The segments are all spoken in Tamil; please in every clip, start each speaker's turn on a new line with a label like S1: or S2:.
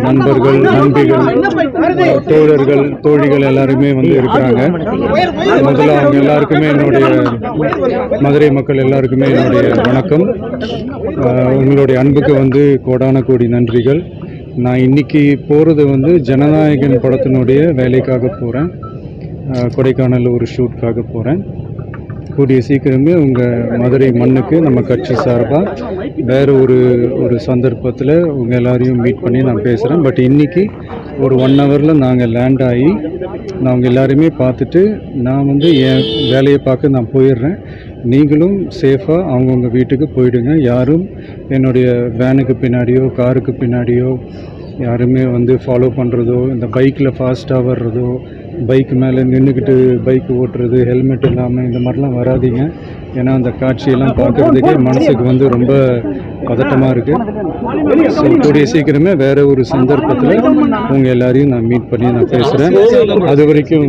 S1: நண்பர்கள், நண்பிகள், தோழர்கள், தோழிகள் எல்லாருமே இருக்கிறாங்க. முதல்ல அவங்க எல்லாருக்குமே என்னுடைய மதுரை மக்கள் எல்லாருக்குமே என்னுடைய வணக்கம். உங்களுடைய அன்புக்கு கோடான கோடி நன்றிகள். நான் இன்னைக்கு போகிறது ஜனநாயகன் படத்தினுடைய வேலைக்காக போகிறேன். கொடைக்கானல் ஒரு ஷூட்காக போகிறேன். கூடிய சீக்கிரமே உங்கள் மதுரை மண்ணுக்கு நம்ம கட்சி சார்பாக வேறு ஒரு சந்தர்ப்பத்தில் உங்கள் எல்லாரையும் மீட் பண்ணி நான் பேசுகிறேன். பட் இன்றைக்கி ஒரு 1 ஹவரில் நாங்கள் லேண்ட் ஆகி நான் உங்கள் எல்லாருமே பார்த்துட்டு நான் என் வேலையை பார்க்க நான் போயிடுறேன். நீங்களும் சேஃபாக அவங்கவுங்க வீட்டுக்கு போயிடுங்க. யாரும் என்னுடைய வேனுக்கு பின்னாடியோ காருக்கு பின்னாடியோ யாருமே ஃபாலோ பண்ணுறதோ, இந்த பைக்கில் ஃபாஸ்ட்டாக வர்றதோ, பைக் மேலே நின்றுக்கிட்டு பைக் ஓட்டுறது, ஹெல்மெட் இல்லாமல் இந்த மாதிரிலாம் வராதிங்க. ஏன்னா அந்த காட்சியெல்லாம் பார்க்குறதுக்கே மனசுக்கு ரொம்ப பதட்டமாக இருக்குது. ஸோ கூடிய சீக்கிரமே வேறு ஒரு சந்தர்ப்பத்தில் உங்கள் எல்லாரையும் நான் மீட் பண்ணி நான் பேசுகிறேன். அது வரைக்கும்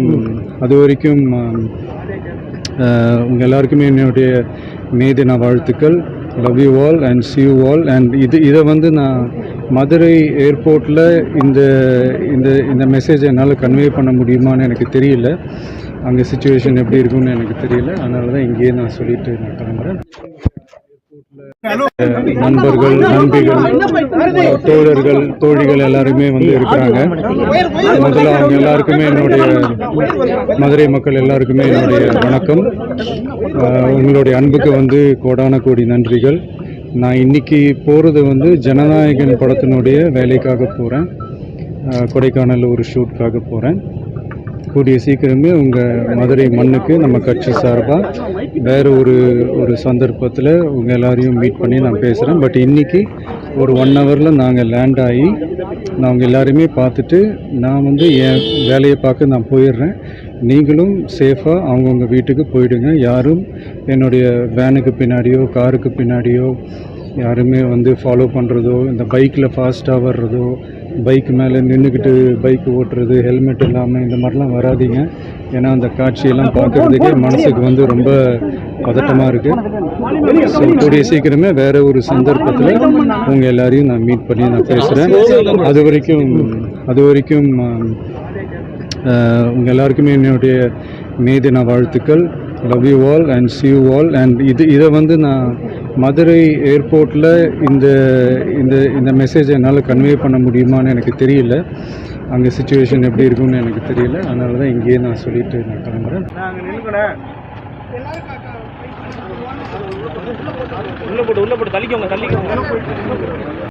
S1: உங்கள் எல்லாருக்குமே என்னுடைய மே தின வாழ்த்துக்கள். Love you all and see you all. And இதை நான் மதுரை ஏர்போர்ட்டில் இந்த மெசேஜை என்னால் கன்வே பண்ண முடியுமான்னு எனக்கு தெரியல. அங்கே சிச்சுவேஷன் எப்படி இருக்குன்னு எனக்கு தெரியல. அதனால தான் இங்கேயே நான் சொல்லிட்டு நான் கிளம்புறேன். நண்பர்கள், நண்பிகள், தோழர்கள், தோழிகள் எல்லாருமே இருக்கிறாங்க. முதல்ல அவங்க எல்லாருக்குமே என்னுடைய மதுரை மக்கள் எல்லாருக்குமே என்னுடைய வணக்கம். உங்களுடைய அன்புக்கு கோடான கோடி நன்றிகள். நான் இன்னைக்கு போகிறது ஜனநாயகன் படத்தினுடைய வேலைக்காக போகிறேன். கொடைக்கானல் ஒரு ஷூட்காக போகிறேன். கூடிய சீக்கிரமே உங்கள் மதுரை மண்ணுக்கு நம்ம கட்சி சார்பாக வேறு ஒரு சந்தர்ப்பத்தில் உங்கள் எல்லாரையும் மீட் பண்ணி நான் பேசுகிறேன். பட் இன்றைக்கி ஒரு 1 ஹவரில் நாங்கள் லேண்ட் ஆகி நான் உங்கள் எல்லாருமே பார்த்துட்டு நான் என் வேலையை பார்க்க நான் போயிடுறேன். நீங்களும் சேஃபாக அவங்கவுங்க வீட்டுக்கு போயிடுங்க. யாரும் என்னுடைய வேனுக்கு பின்னாடியோ காருக்கு பின்னாடியோ யாருமே ஃபாலோ பண்ணுறதோ, இந்த பைக்கில் ஃபாஸ்ட்டாக வர்றதோ, பைக் மேலே நின்றுக்கிட்டு பைக் ஓட்டுறது, ஹெல்மெட் இல்லாமல் இந்த மாதிரிலாம் வராதிங்க. ஏன்னா அந்த காட்சியெல்லாம் பார்க்குறதுக்கே மனசுக்கு ரொம்ப பதட்டமாக இருக்குது. ஸோ கூடிய சீக்கிரமே வேறு ஒரு சந்தர்ப்பத்தில் உங்கள் எல்லாரையும் நான் மீட் பண்ணி நான் பேசுகிறேன். அது வரைக்கும் உங்கள் எல்லாருக்குமே என்னுடைய மே தின வாழ்த்துக்கள். Love you all and see you all. And இதை நான் மதுரை ஏர்போர்ட்டில் இந்த மெசேஜை என்னால் கன்வே பண்ண முடியுமான்னு எனக்கு தெரியல. அங்கே சிச்சுவேஷன் எப்படி இருக்குன்னு எனக்கு தெரியல. அதனால தான் இங்கேயே நான் சொல்லிட்டு நான் கிளம்புறேன்.
S2: உள்ள போட்டு தள்ளிக்கோங்க.